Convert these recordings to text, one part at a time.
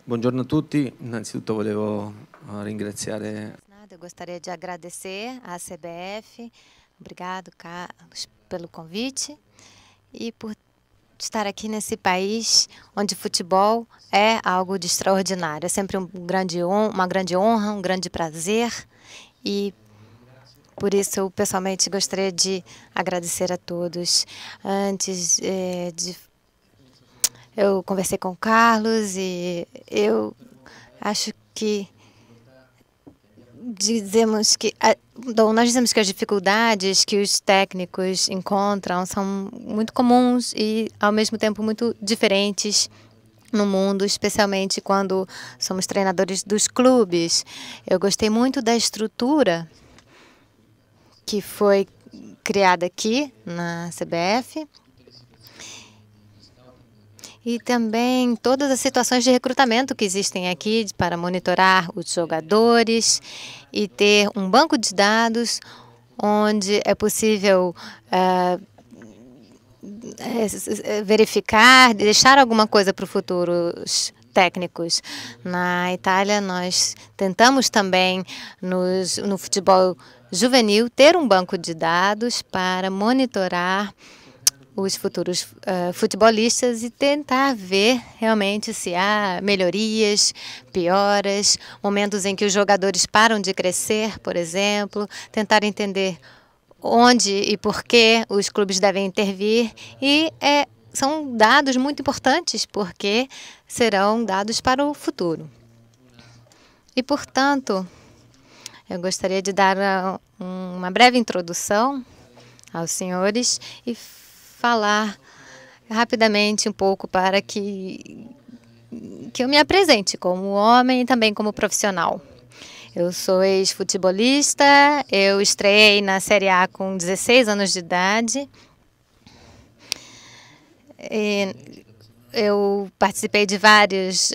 Buongiorno a tutti, innanzitutto volevo ringraziare. Eu gostaria de agradecer à CBF, obrigado, Carlos, pelo convite e por estar aqui nesse país onde futebol é algo de extraordinário. É sempre uma grande honra, um grande prazer e por isso eu pessoalmente gostaria de agradecer a todos. Antes eu conversei com o Carlos e eu acho que nós dizemos que as dificuldades que os técnicos encontram são muito comuns e, ao mesmo tempo, muito diferentes no mundo, especialmente quando somos treinadores dos clubes. Eu gostei muito da estrutura que foi criada aqui na CBF e também todas as situações de recrutamento que existem aqui para monitorar os jogadores e ter um banco de dados onde é possível verificar, deixar alguma coisa para o futuro os técnicos. Na Itália, nós tentamos também, no futebol juvenil, ter um banco de dados para monitorar os futuros futebolistas e tentar ver realmente se há melhorias, pioras, momentos em que os jogadores param de crescer, por exemplo, tentar entender onde e por que os clubes devem intervir e são dados muito importantes porque serão dados para o futuro. E, portanto, eu gostaria de dar uma breve introdução aos senhores e falar rapidamente um pouco para que eu me apresente como homem e também como profissional. Eu sou ex-futebolista, eu estreiei na Série A com 16 anos de idade. Eu participei de vários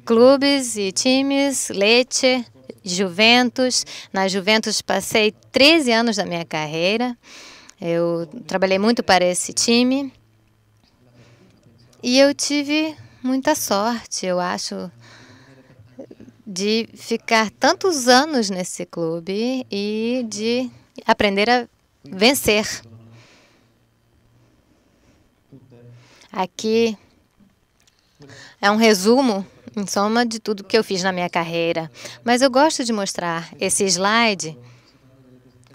clubes e times, Lecce, Juventus. Na Juventus passei 13 anos da minha carreira. Eu trabalhei muito para esse time e eu tive muita sorte, eu acho, de ficar tantos anos nesse clube e de aprender a vencer. Aqui é um resumo, em soma, de tudo que eu fiz na minha carreira. Mas eu gosto de mostrar esse slide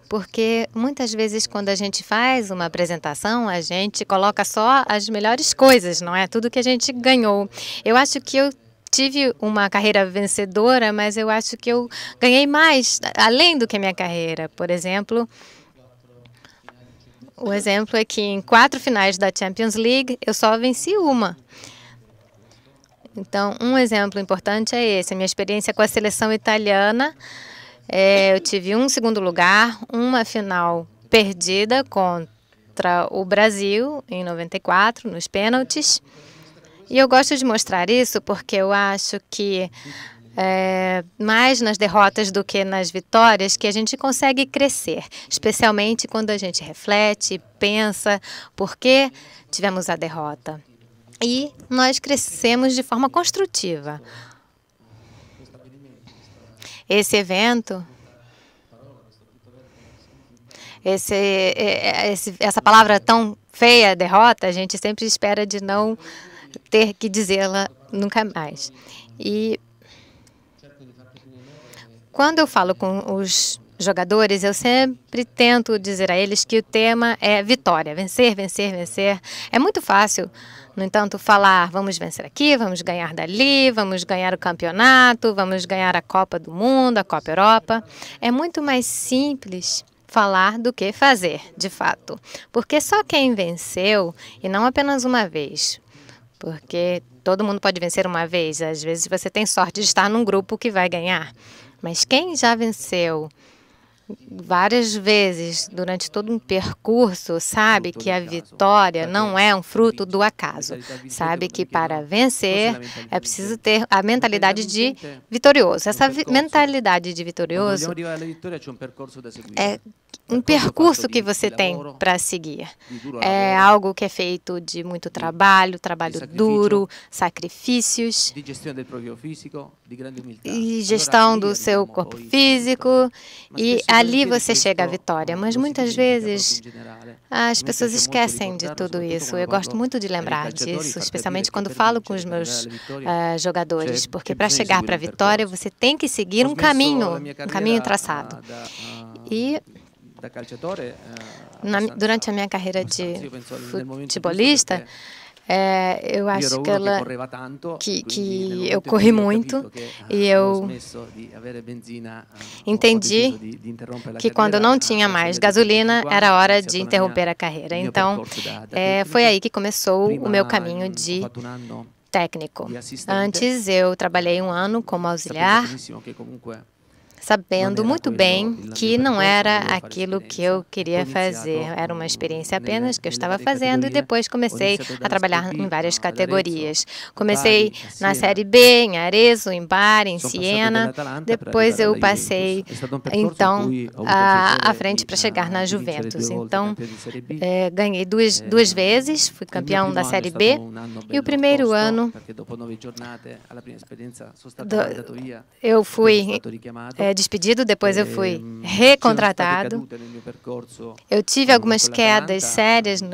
porque muitas vezes quando a gente faz uma apresentação, a gente coloca só as melhores coisas, não é? Tudo que a gente ganhou. Eu acho que eu tive uma carreira vencedora, mas eu acho que eu ganhei mais, além do que a minha carreira. Por exemplo, o exemplo é que em 4 finais da Champions League, eu só venci uma. Então, um exemplo importante é esse. A minha experiência com a seleção italiana, eu tive um segundo lugar, uma final perdida contra o Brasil em 94, nos pênaltis. E eu gosto de mostrar isso porque eu acho que mais nas derrotas do que nas vitórias que a gente consegue crescer, especialmente quando a gente reflete, pensa por que tivemos a derrota. E nós crescemos de forma construtiva. Esse evento, essa palavra tão feia, derrota, a gente sempre espera de não ter que dizê-la nunca mais. E quando eu falo com os jogadores, eu sempre tento dizer a eles que o tema é vitória, vencer, vencer, vencer. É muito fácil, no entanto, falar vamos vencer aqui, vamos ganhar dali, vamos ganhar o campeonato, vamos ganhar a Copa do Mundo, a Copa Europa. É muito mais simples falar do que fazer, de fato. Porque só quem venceu, e não apenas uma vez, porque todo mundo pode vencer uma vez, às vezes você tem sorte de estar num grupo que vai ganhar. Mas quem já venceu várias vezes durante todo um percurso sabe que a vitória não é um fruto do acaso. Sabe que para vencer é preciso ter a mentalidade de vitorioso. Essa mentalidade de vitorioso um percurso que você tem para seguir. É algo que é feito de muito trabalho, trabalho duro, sacrifícios e gestão do seu corpo físico, e ali você chega à vitória. Mas muitas vezes as pessoas esquecem de tudo isso. Eu gosto muito de lembrar disso, especialmente quando falo com os meus jogadores, porque para chegar para a vitória você tem que seguir um caminho traçado. E durante a minha carreira de futebolista, eu acho que eu corri muito e eu entendi que quando não tinha mais gasolina, era hora de interromper a carreira. Então, foi aí que começou o meu caminho de técnico. Antes, eu trabalhei um ano como auxiliar, sabendo muito bem que não era aquilo que eu queria fazer. Era uma experiência apenas que eu estava fazendo e depois comecei a trabalhar em várias categorias. Comecei na Série B, em Arezzo, em Bari, em Siena. Depois eu passei, então, à frente para chegar na Juventus. Então, ganhei duas vezes, fui campeão da Série B. E o primeiro ano, eu fui despedido, depois eu fui recontratado. Eu tive algumas quedas sérias no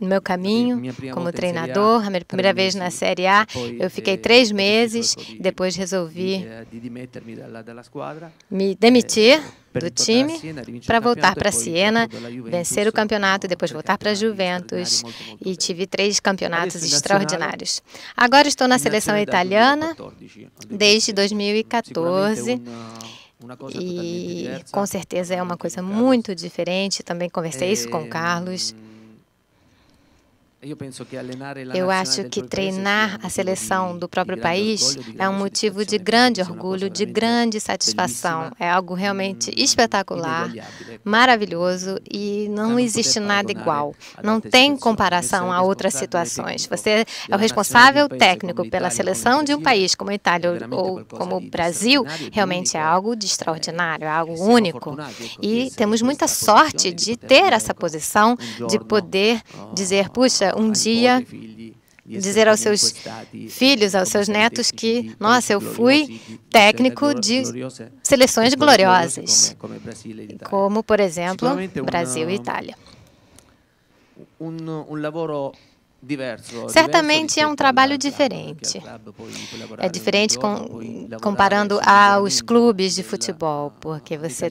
meu caminho como treinador. A minha primeira vez na Série A, eu fiquei 3 meses, depois resolvi me demitir do time para voltar para Siena, vencer o campeonato, depois voltar para a Juventus, e tive 3 campeonatos extraordinários. Agora estou na seleção italiana desde 2014 e com certeza é uma coisa muito diferente. Também conversei isso com o Carlos. Eu acho que treinar a seleção do próprio país é um motivo de grande orgulho, de grande satisfação. É algo realmente espetacular, maravilhoso, e não existe nada igual. Não tem comparação a outras situações. Você é o responsável técnico pela seleção de um país como a Itália ou como o Brasil, realmente é algo de extraordinário, é algo único. E temos muita sorte de ter essa posição, de poder dizer, puxa, um dia dizer aos seus filhos, aos seus netos que, nossa, eu fui técnico de seleções gloriosas, como, por exemplo, Brasil e Itália. Certamente é um trabalho diferente. É diferente comparando aos clubes de futebol, porque você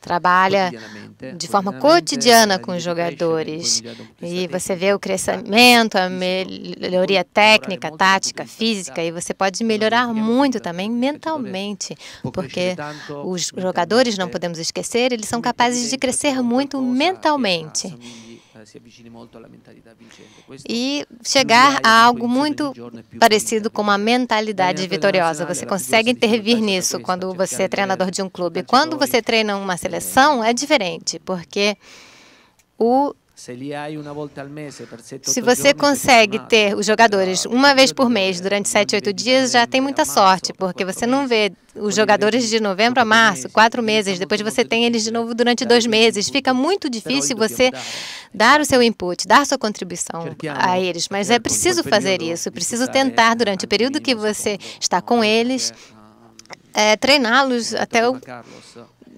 trabalha de forma cotidiana com os jogadores e você vê o crescimento, a melhoria técnica, tática, física, e você pode melhorar muito também mentalmente, porque os jogadores, não podemos esquecer, eles são capazes de crescer muito mentalmente e chegar a algo muito parecido com uma mentalidade vitoriosa. Você consegue intervir nisso quando você é treinador de um clube. Quando você treina uma seleção, é diferente, porque se você consegue ter os jogadores uma vez por mês durante 7, 8 dias, já tem muita sorte, porque você não vê os jogadores de novembro a março, 4 meses, depois você tem eles de novo durante 2 meses. Fica muito difícil você dar o seu input, dar sua contribuição a eles, mas é preciso fazer isso, preciso tentar durante o período que você está com eles, treiná-los até o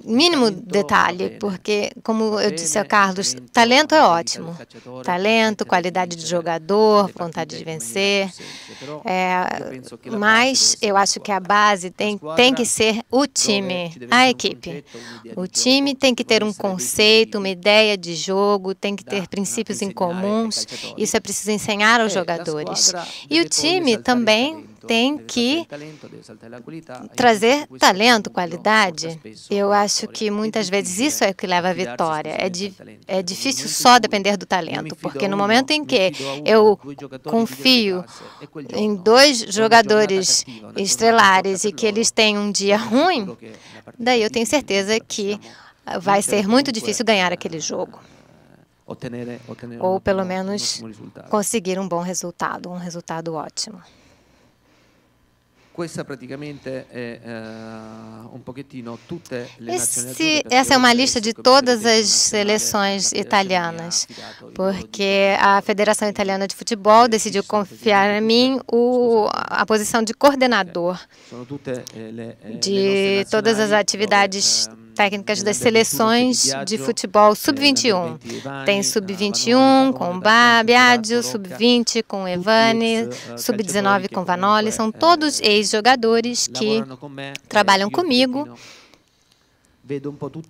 mínimo detalhe, porque, como eu disse a Carlos, talento é ótimo. Talento, qualidade de jogador, vontade de vencer. Mas eu acho que a base tem que ser o time, a equipe. O time tem que ter um conceito, uma ideia de jogo, tem que ter princípios em comuns. Isso é preciso ensinar aos jogadores. E o time também tem que trazer talento, qualidade. Eu acho que muitas vezes isso é o que leva à vitória. É difícil só depender do talento, porque no momento em que eu confio em 2 jogadores estelares e que eles têm um dia ruim, daí eu tenho certeza que vai ser muito difícil ganhar aquele jogo. Ou pelo menos conseguir um bom resultado, um resultado ótimo. Essa é uma lista de todas as seleções italianas, porque a Federação Italiana de Futebol decidiu confiar em mim a posição de coordenador de todas as atividades técnicas das seleções de futebol sub-21. Tem sub-21 com o Biagio, sub-20 com o Evani, sub-19 com o Vanoli. São todos ex-jogadores que trabalham comigo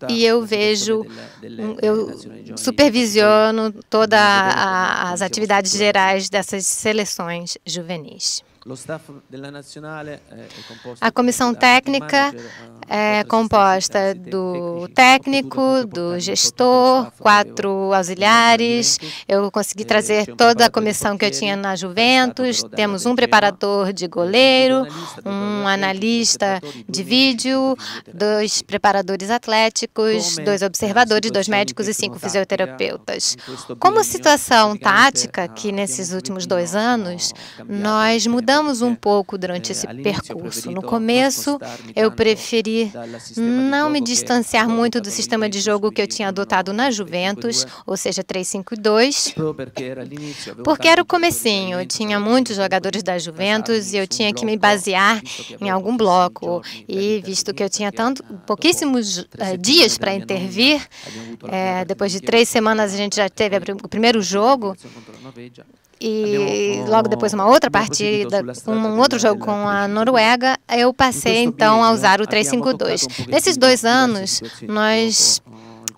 e eu supervisiono todas as atividades gerais dessas seleções juvenis. A comissão técnica é composta do técnico, do gestor, 4 auxiliares. Eu consegui trazer toda a comissão que eu tinha na Juventus. Temos um preparador de goleiro, um analista de vídeo, 2 preparadores atléticos, 2 observadores, 2 médicos e 5 fisioterapeutas. Como situação tática, que nesses últimos 2 anos, nós mudamos um pouco durante esse percurso. No começo, eu preferi não me distanciar muito do sistema de jogo que eu tinha adotado na Juventus, ou seja, 3-5-2, porque era o comecinho. Eu tinha muitos jogadores da Juventus e eu tinha que me basear em algum bloco. E visto que eu tinha pouquíssimos dias para intervir, depois de 3 semanas a gente já teve o primeiro jogo, e logo depois uma outra partida, um outro jogo com a Noruega, eu passei então a usar o 3-5-2. Nesses 2 anos, nós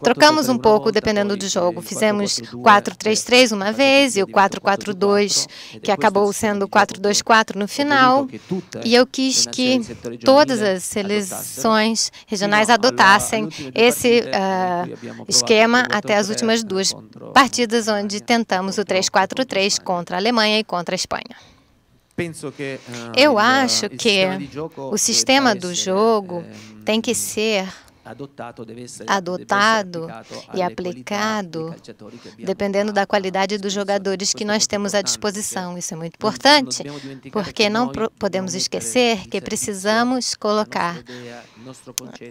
trocamos um pouco dependendo do jogo. Fizemos 4-3-3 uma vez e o 4-4-2, que acabou sendo 4-2-4 no final. E eu quis que todas as seleções regionais adotassem esse esquema até as últimas 2 partidas, onde tentamos o 3-4-3 contra a Alemanha e contra a Espanha. Eu acho que o sistema do jogo tem que ser adotado e aplicado dependendo da qualidade dos jogadores que nós temos à disposição. Isso é muito importante, porque não podemos esquecer que precisamos colocar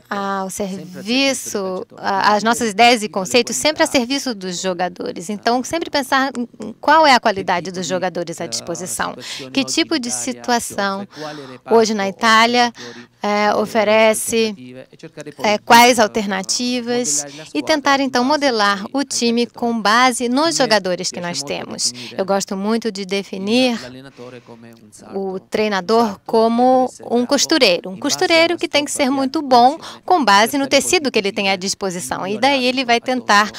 ao serviço, as nossas ideias e conceitos sempre a serviço dos jogadores. Então, sempre pensar em qual é a qualidade dos jogadores à disposição. Que tipo de situação hoje na Itália oferece quais alternativas e tentar, então, modelar o time com base nos jogadores que nós temos. Eu gosto muito de definir o treinador como um costureiro que tem que ser muito bom com base no tecido que ele tem à disposição. E daí ele vai tentar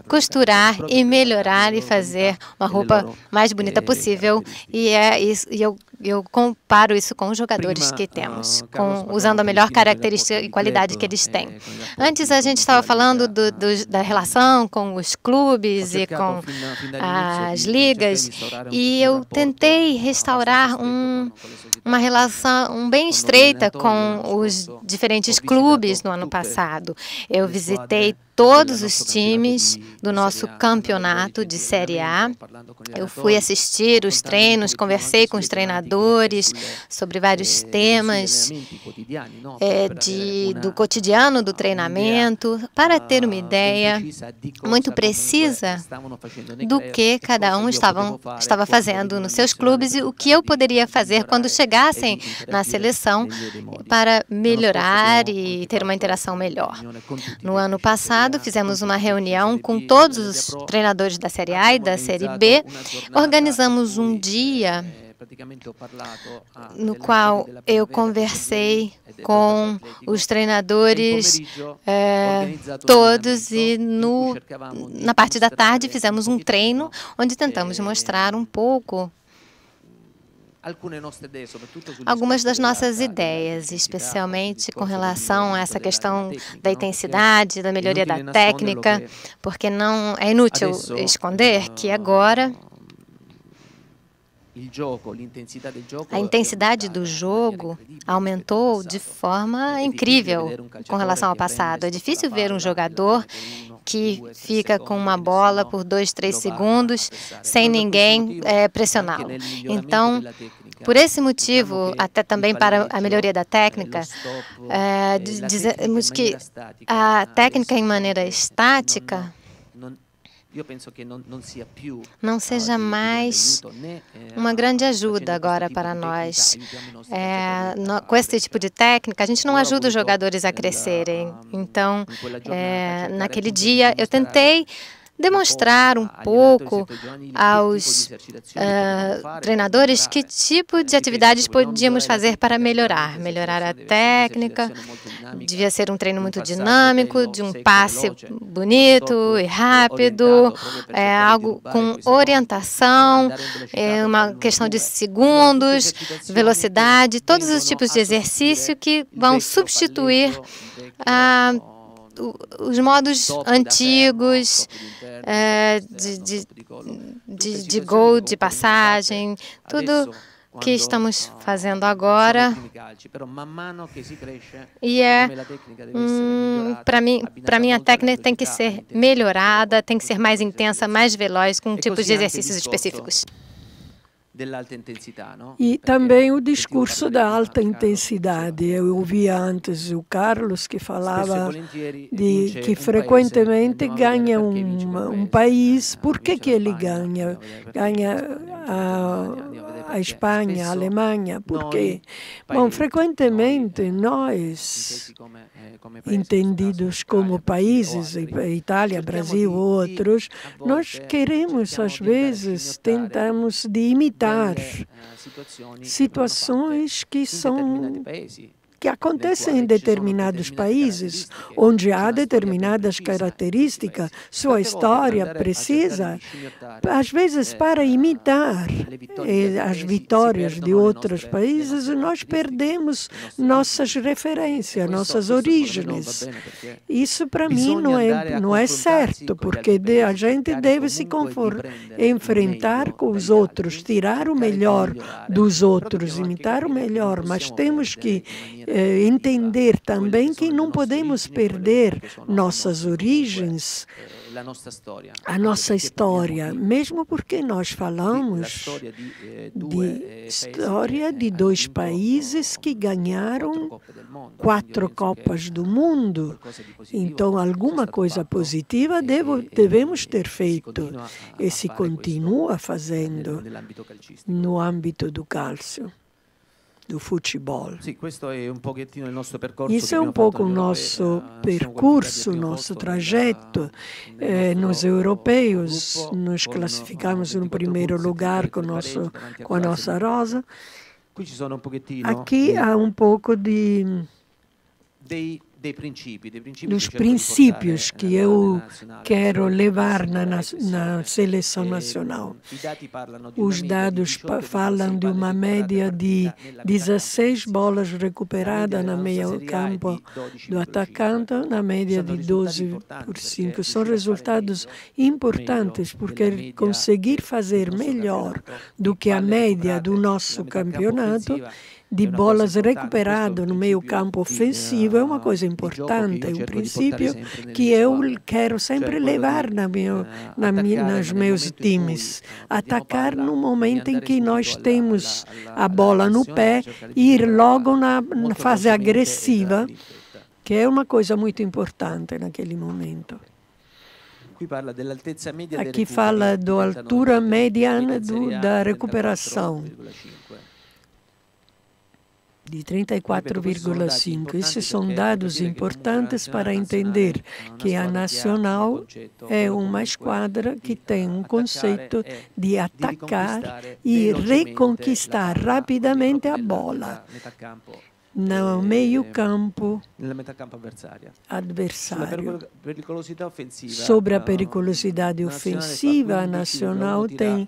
costurar e melhorar e fazer uma roupa mais bonita possível. E eu comparo isso com os jogadores que temos, usando a melhor característica e qualidade que eles têm. Antes a gente estava falando da relação com os clubes e com as ligas, e eu tentei restaurar uma relação bem estreita com os diferentes clubes no ano passado. Eu visitei todos os times do nosso campeonato de Série A. Eu fui assistir os treinos, conversei com os treinadores sobre vários temas do cotidiano do treinamento, para ter uma ideia muito precisa do que cada um estava fazendo nos seus clubes e o que eu poderia fazer quando chegassem na seleção para melhorar e ter uma interação melhor. No ano passado, fizemos uma reunião com todos os treinadores da Série A e da Série B. Organizamos um dia no qual eu conversei com os treinadores todos e na parte da tarde fizemos um treino onde tentamos mostrar um pouco algumas das nossas ideias, especialmente com relação a essa questão da intensidade, da melhoria da técnica, porque não é inútil esconder que agora a intensidade do jogo aumentou de forma incrível com relação ao passado. É difícil ver um jogador que fica com uma bola por 2, 3 segundos sem ninguém pressioná-lo. Então, Por esse motivo, até também para a melhoria da técnica, dizemos que a técnica em maneira estática não seja mais uma grande ajuda agora para nós. Com esse tipo de técnica, a gente não ajuda os jogadores a crescerem. Então, naquele dia, eu tentei demonstrar um pouco aos treinadores que tipo de atividades podíamos fazer para melhorar a técnica. Devia ser um treino muito dinâmico, de um passe bonito e rápido, algo com orientação, uma questão de segundos, velocidade, todos os tipos de exercício que vão substituir os modos antigos de gol, de passagem, tudo que estamos fazendo agora. E para mim a técnica tem que ser melhorada, tem que ser mais intensa, mais veloz, com tipos de exercícios específicos. E também o discurso da alta intensidade. Eu ouvia antes o Carlos que falava de que frequentemente ganha um país. Por que ele ganha? Ganha a Espanha, a Alemanha. Por quê? Bom, frequentemente nós, entendidos como países, Itália, Brasil, outros, nós queremos, às vezes, tentamos de imitar situações que acontecem em determinados países, onde há determinadas características, sua história precisa, às vezes, para imitar as vitórias de outros países, nós perdemos nossas referências, nossas origens. Isso, para mim, não é certo, porque a gente deve se enfrentar com os outros, tirar o melhor dos outros, imitar o melhor, mas temos que entender também que não podemos perder nossas origens, a nossa história, mesmo porque nós falamos de história de dois países que ganharam 4 Copas do Mundo. Então, alguma coisa positiva devemos ter feito e se continua fazendo no âmbito do calcio, do futebol. Isso é um pouco o nosso percurso, nosso trajeto. Nos europeus, nos classificamos no primeiro lugar com a nossa rosa. Aqui há um pouco dos princípios que eu quero levar na seleção nacional. Os dados falam de uma média de 16 bolas recuperadas na meio-campo do atacante, na média de 12 por 5. São resultados importantes, porque conseguir fazer melhor do que a média do nosso campeonato de bolas recuperadas no meio-campo ofensivo é uma coisa importante, é um princípio que eu quero sempre levar nos meus times. Atacar no momento em que nós temos a bola no pé e ir logo na fase agressiva, que é uma coisa muito importante naquele momento. Aqui fala da altura mediana da recuperação, de 34,5. Esses são dados importantes para entender que a Nacional é uma esquadra que tem um conceito de atacar e reconquistar rapidamente a bola no meio-campo adversário. Sobre a periculosidade ofensiva, a Nacional tem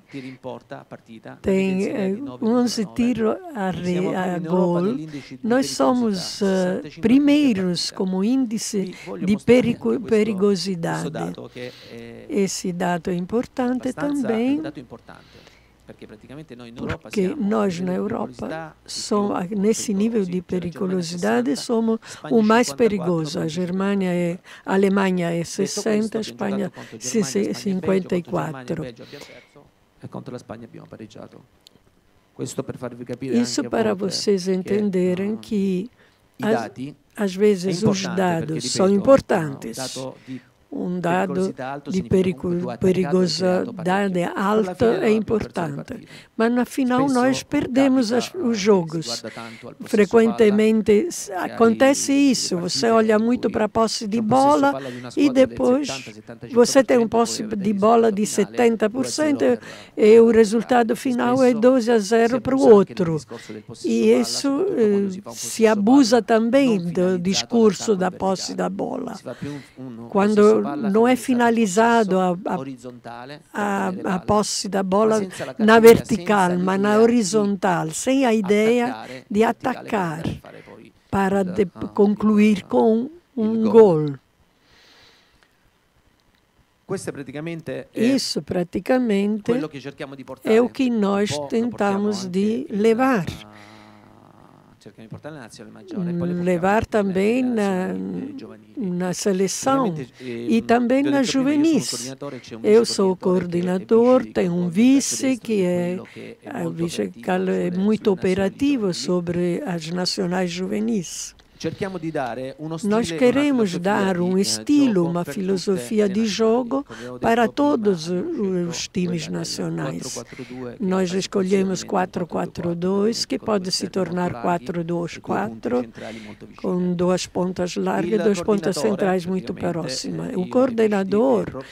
11 tiros a gol. Nós somos primeiros como índice de perigosidade. Esse dado é importante também, porque nós na Europa, nesse nível de periculosidade, somos o mais perigoso. A Alemanha é 60, a Espanha 54. Isso para vocês entenderem que, às vezes, os dados são importantes. Um dado de perigosidade alta é importante, mas no final nós perdemos os jogos. Frequentemente acontece isso, você olha muito para a posse de bola e depois você tem uma posse de bola de 70% e o resultado final é 2-0 para o outro. E isso se abusa também do discurso da posse da bola. Quando não é finalizado a posse da bola na vertical, mas na horizontal, sem a ideia de atacar para concluir com um gol. Isso praticamente é o que nós tentamos de levar. Levar também na seleção e também na juvenis. Eu sou o coordenador, tenho um vice que é muito operativo sobre as nacionais juvenis. Nós queremos dar um estilo, uma filosofia de jogo para todos os times nacionais. Nós escolhemos 4-4-2, que pode se tornar 4-2-4, com 2 pontas largas e 2 pontas centrais muito próximas. O coordenador,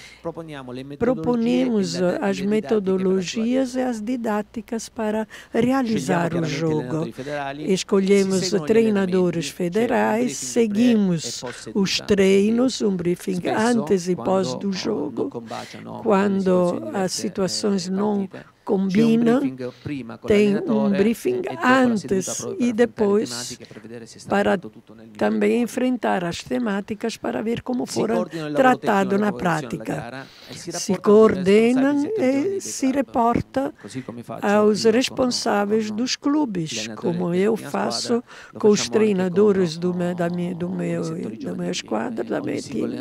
proponemos as metodologias e as didáticas para realizar o jogo. Escolhemos treinadores federais, seguimos os treinos, um briefing antes e pós do jogo. Quando as situações não combinam, tem um briefing antes e depois para também enfrentar as temáticas para ver como foram tratadas na prática. Se coordenam e se reporta aos responsáveis dos clubes, como eu faço com os treinadores do meu esquadra, da minha time.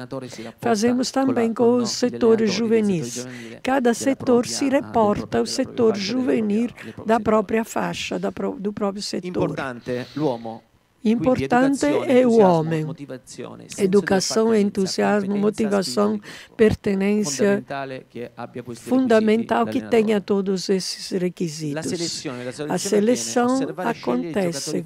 Fazemos também com os setores juvenis. Cada setor se reporta ao setor juvenil da própria faixa, do próprio setor. Importante é o homem. Educação, entusiasmo, motivação, pertenência, fundamental que tenha todos esses requisitos. A seleção acontece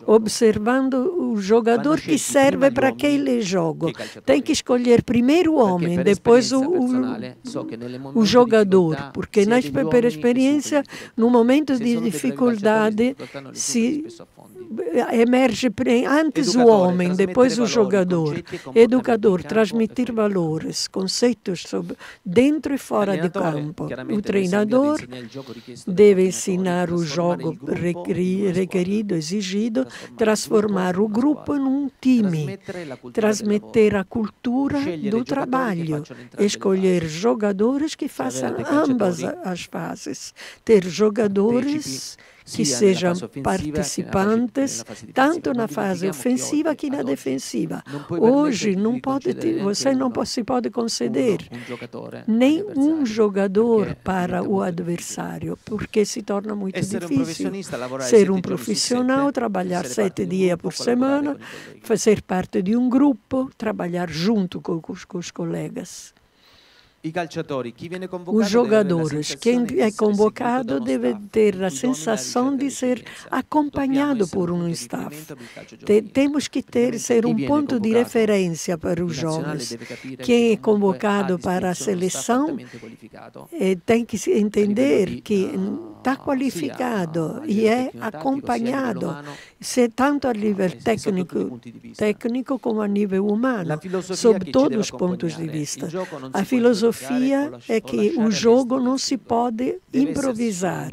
observando o jogador que serve para aquele jogo. Tem que escolher primeiro o homem, depois o jogador, porque por experiência, no momento de dificuldade, se emerge antes o homem, depois o jogador. Educador, transmitir valores, conceitos sobre dentro e fora de campo. O treinador deve ensinar o jogo requerido, exigido, transformar o grupo num time, transmitir a cultura do trabalho, escolher jogadores que façam ambas as fases, ter jogadores que sejam participantes tanto na fase ofensiva que na defensiva. Hoje você não se pode conceder nem um jogador para o adversário, porque se torna muito difícil. Ser um profissional, trabalhar 7 dias por semana, fazer parte de um grupo, trabalhar junto com os colegas. Os jogadores, quem é convocado deve ter a sensação de ser acompanhado por um staff. Temos que ser um ponto de referência para os jovens. Quem é convocado para a seleção tem que entender que está qualificado e é acompanhado, tanto a nível técnico como a nível humano, sob todos os pontos de vista. A filosofia é que o jogo não se pode improvisar.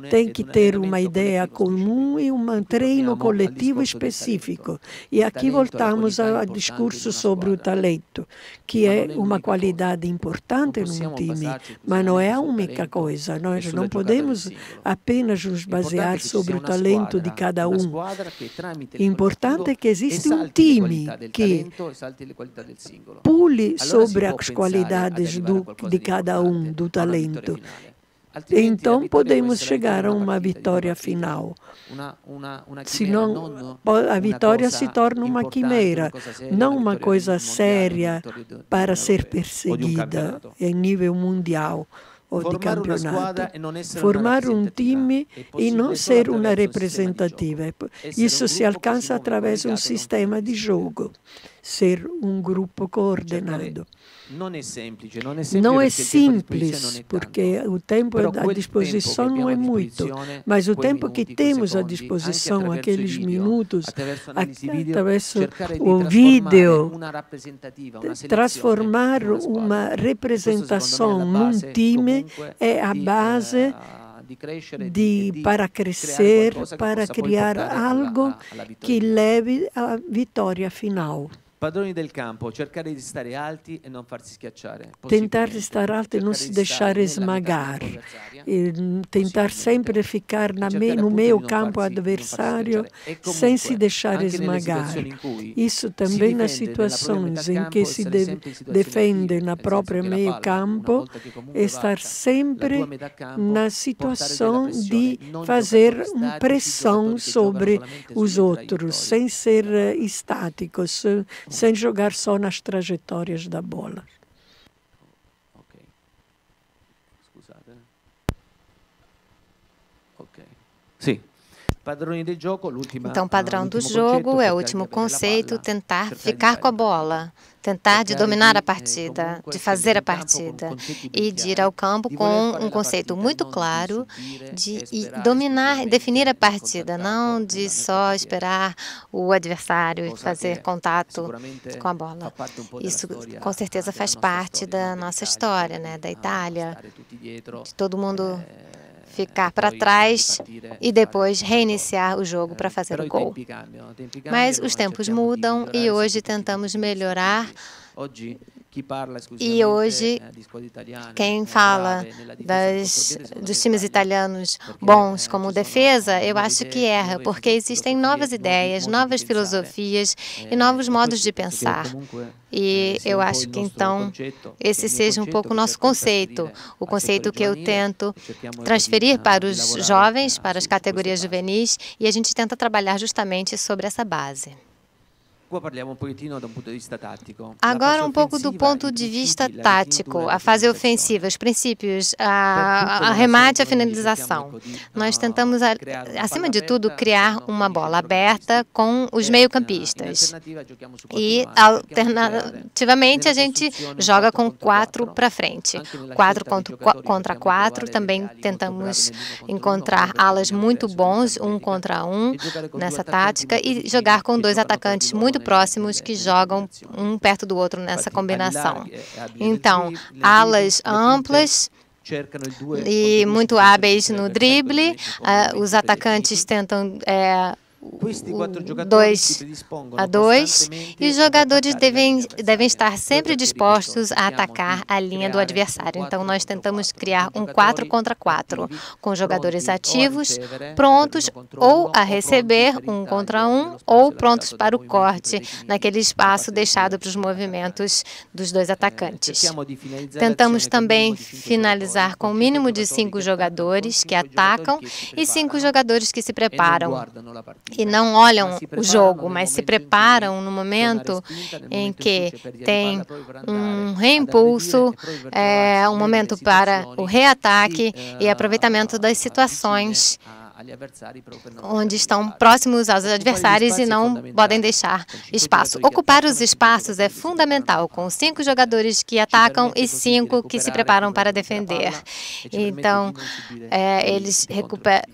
Tem que ter uma ideia comum e um treino coletivo específico. E aqui voltamos ao discurso sobre o talento, que é uma qualidade importante num time, mas não é a única coisa. Nós não podemos apenas nos basear sobre o talento de cada um. Importante é que existe um time que pule sobre as qualidades de cada um, do talento. então podemos chegar a uma vitória final. Senão, a vitória se torna uma quimera, não uma coisa séria para ser perseguida em nível mundial ou de campeonato. Formar um time e não ser uma representativa. Isso se alcança através de um sistema de jogo, ser um grupo coordenado. Não é simples, porque o tempo à disposição não é muito, mas o tempo que temos à disposição, aqueles minutos, através do vídeo, transformar uma representação num time é a base para crescer, para criar algo que leve à vitória final. Padroni del campo, cercare di stare alti e non farsi schiacciare. Tentar estar alto e não se deixar esmagar. E tentar sempre ficar no meio campo adversário sem se deixar esmagar. Isso também nas situações em que se defende na própria meio campo, estar sempre na situação de fazer pressão sobre os outros, sem ser estáticos, sem jogar só nas trajetórias da bola. Ok. Scusate. Ok. Sì. Então, padrão do jogo é o último conceito, tentar ficar com a bola, tentar de dominar a partida, de fazer a partida e de ir ao campo com um conceito muito claro de dominar, definir a partida, não de só esperar o adversário fazer contato com a bola. Isso, com certeza, faz parte da nossa história, né, da Itália, de todo mundo ficar para trás e depois reiniciar o jogo para fazer o gol. Mas os tempos mudam e hoje tentamos melhorar. E hoje, quem fala dos times italianos bons como defesa, eu acho que erra, porque existem novas ideias, novas filosofias e novos modos de pensar. E eu acho que, então, esse seja um pouco o nosso conceito, o conceito que eu tento transferir para os jovens, para as categorias juvenis, e a gente tenta trabalhar justamente sobre essa base. Agora, um pouco do ponto de vista tático, a fase ofensiva, os princípios, a remate e a finalização. Nós tentamos, acima de tudo, criar uma bola aberta com os meio-campistas. E, alternativamente, a gente joga com 4 para frente. 4 contra 4, também tentamos encontrar alas muito bons, 1 contra 1, nessa tática, e jogar com 2 atacantes muito próximos que jogam um perto do outro nessa combinação. Então, alas amplas e muito hábeis no drible, os atacantes tentam 2-2, e os jogadores devem estar sempre dispostos a atacar a linha do adversário. Então, nós tentamos criar um 4 contra 4, com jogadores ativos, prontos ou a receber 1 contra 1, ou prontos para o corte, naquele espaço deixado para os movimentos dos 2 atacantes. Tentamos também finalizar com o mínimo de 5 jogadores que atacam e 5 jogadores que se preparam e não olham o jogo, mas se preparam no momento em que tem um reimpulso, um momento para o reataque e aproveitamento das situações onde estão próximos aos adversários e não podem deixar espaço. Ocupar os espaços é fundamental, com 5 jogadores que atacam e 5 que se preparam para defender. Então, eles recuperam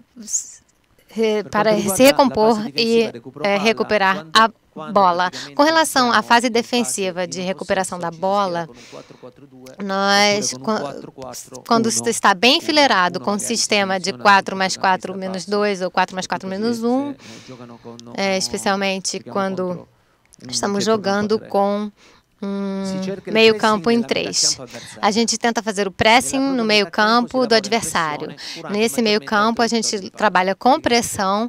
para se recompor e recuperar a bola. Com relação à fase defensiva de recuperação da bola, nós, quando está bem enfileirado com o sistema de 4+4-2 ou 4+4-1, especialmente quando estamos jogando com meio campo em 3. A gente tenta fazer o pressing no meio campo do adversário. Nesse meio campo, a gente trabalha com pressão,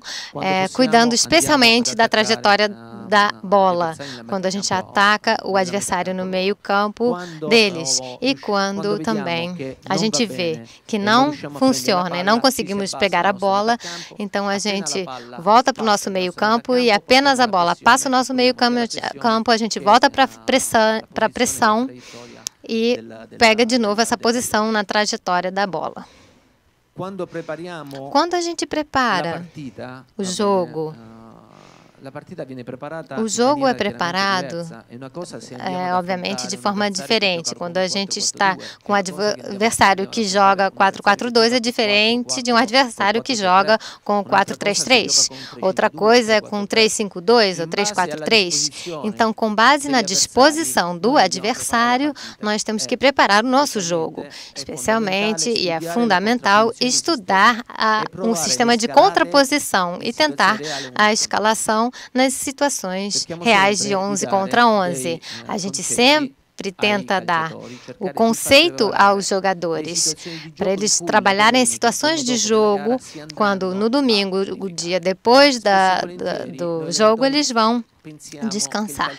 cuidando especialmente da trajetória da bola, quando a gente ataca o adversário no meio-campo deles e quando também a gente vê que não funciona e não conseguimos pegar a bola, então a gente volta para o nosso meio-campo e apenas a bola passa o nosso meio-campo, a gente volta para a pressão e pega de novo essa posição na trajetória da bola. Quando a gente prepara o jogo, o jogo é preparado, obviamente, de forma diferente. Quando a gente está com um adversário que joga 4-4-2, é diferente de um adversário que joga com 4-3-3. Outra coisa é com 3-5-2 ou 3-4-3. Então, com base na disposição do adversário, nós temos que preparar o nosso jogo. Especialmente, e é fundamental, estudar um sistema de contraposição e tentar a escalação nas situações reais de 11 contra 11. A gente sempre tenta dar o conceito aos jogadores, para eles trabalharem as situações de jogo, quando no domingo, o dia depois do jogo, eles vão descansar.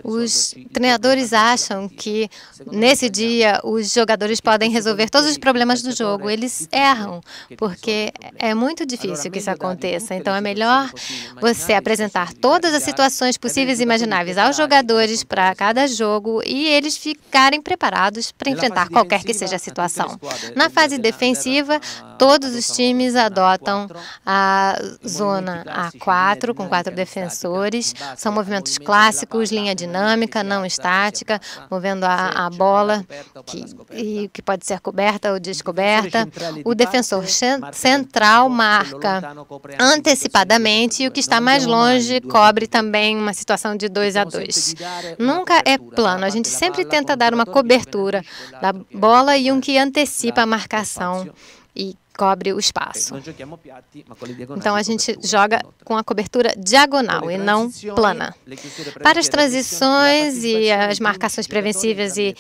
Os treinadores acham que nesse dia os jogadores podem resolver todos os problemas do jogo. Eles erram, porque é muito difícil que isso aconteça. Então é melhor você apresentar todas as situações possíveis e imagináveis aos jogadores para cada jogo e eles ficarem preparados para enfrentar qualquer que seja a situação. Na fase defensiva, todos os times adotam a zona A4 com 4 defensores. São movimentos clássicos, linha dinâmica, não estática, movendo a bola, que pode ser coberta ou descoberta. O defensor central marca antecipadamente e o que está mais longe cobre também uma situação de 2-2. Nunca é plano, a gente sempre tenta dar uma cobertura da bola e um que antecipa a marcação e cobre o espaço. Então, a gente joga com a cobertura diagonal e não plana. Para as transições e as marcações preventivas e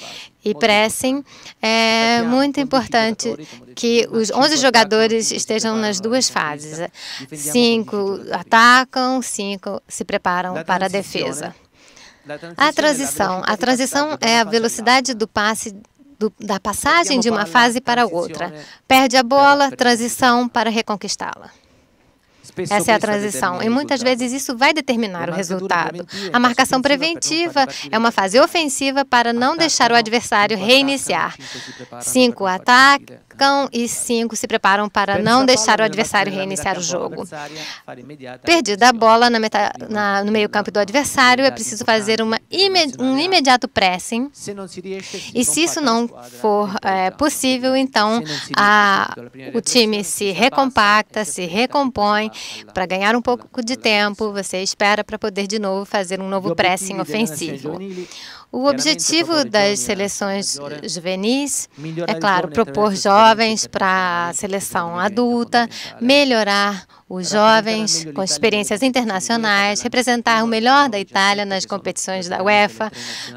pressing, é muito importante que os 11 jogadores estejam nas duas fases. 5 atacam, 5 se preparam para a defesa. A transição é a velocidade do passe da passagem de uma fase para outra. Perde a bola, transição para reconquistá-la. Essa é a transição, e muitas vezes isso vai determinar o resultado. A marcação preventiva é uma fase ofensiva para não deixar o adversário reiniciar. 5 atacam e 5 se preparam para não deixar o adversário reiniciar o jogo. Perdida a bola no meio-campo do adversário, é preciso fazer um imediato pressing. E se isso não for possível, então o time se recompacta, se recompõe. Para ganhar um pouco de tempo, você espera para poder de novo fazer um novo pressing ofensivo. O objetivo das seleções juvenis é, claro, propor jovens para a seleção adulta, melhorar os jovens com experiências internacionais, representar o melhor da Itália nas competições da UEFA,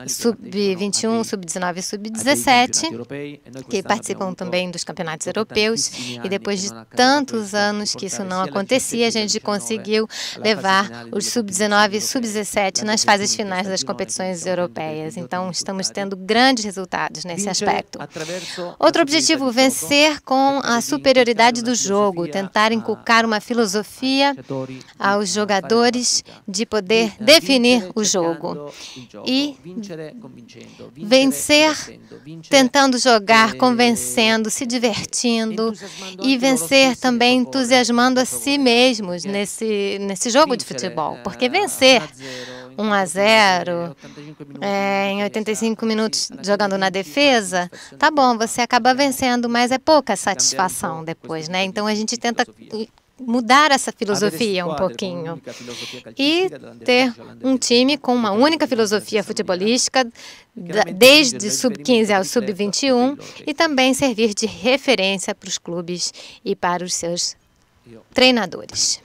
sub-21, sub-19 e sub-17, que participam também dos campeonatos europeus. E depois de tantos anos que isso não acontecia, a gente conseguiu levar os sub-19 e sub-17 nas fases finais das competições europeias. Então, estamos tendo grandes resultados nesse aspecto. Outro objetivo, vencer com a superioridade do jogo, tentar inculcar uma filosofia aos jogadores de poder definir o jogo e vencer tentando jogar, convencendo, se divertindo e vencer também entusiasmando a si mesmos nesse jogo de futebol, porque vencer 1-0 em 85 minutos jogando na defesa, tá bom, você acaba vencendo, mas é pouca satisfação depois, né? Então a gente tenta mudar essa filosofia um pouquinho e ter um time com uma única filosofia futebolística desde sub-15 ao sub-21 e também servir de referência para os clubes e para os seus treinadores.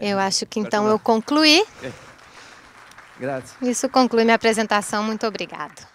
Eu acho que então eu concluí. Isso conclui minha apresentação. Muito obrigado.